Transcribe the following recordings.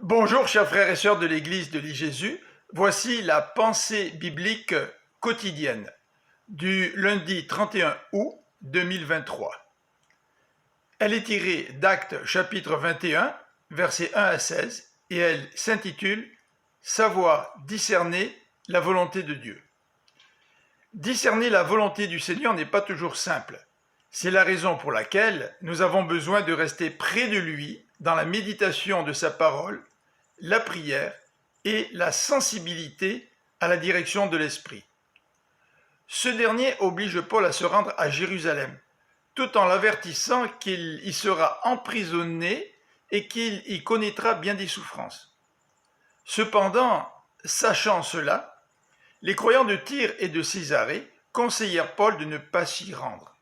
Bonjour chers frères et sœurs de l'Église de l'I-Jésus, voici la pensée biblique quotidienne du lundi 31 août 2023. Elle est tirée d'Actes chapitre 21, versets 1 à 16, et elle s'intitule « Savoir discerner la volonté de Dieu ». Discerner la volonté du Seigneur n'est pas toujours simple. C'est la raison pour laquelle nous avons besoin de rester près de lui dans la méditation de sa parole, la prière et la sensibilité à la direction de l'Esprit. Ce dernier oblige Paul à se rendre à Jérusalem, tout en l'avertissant qu'il y sera emprisonné et qu'il y connaîtra bien des souffrances. Cependant, sachant cela, les croyants de Tyr et de Césarée conseillèrent Paul de ne pas s'y rendre.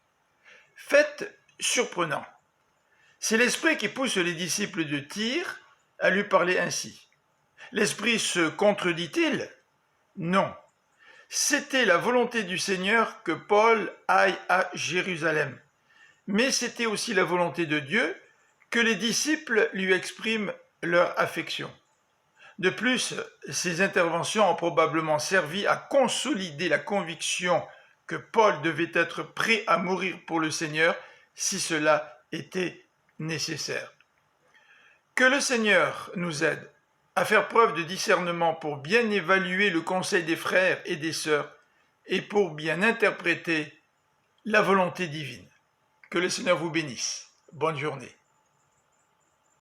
Fait surprenant, c'est l'Esprit qui pousse les disciples de Tyr à lui parler ainsi. L'Esprit se contredit-il? Non. C'était la volonté du Seigneur que Paul aille à Jérusalem. Mais c'était aussi la volonté de Dieu que les disciples lui expriment leur affection. De plus, ces interventions ont probablement servi à consolider la conviction que Paul devait être prêt à mourir pour le Seigneur si cela était nécessaire. Que le Seigneur nous aide à faire preuve de discernement pour bien évaluer le conseil des frères et des sœurs et pour bien interpréter la volonté divine. Que le Seigneur vous bénisse. Bonne journée.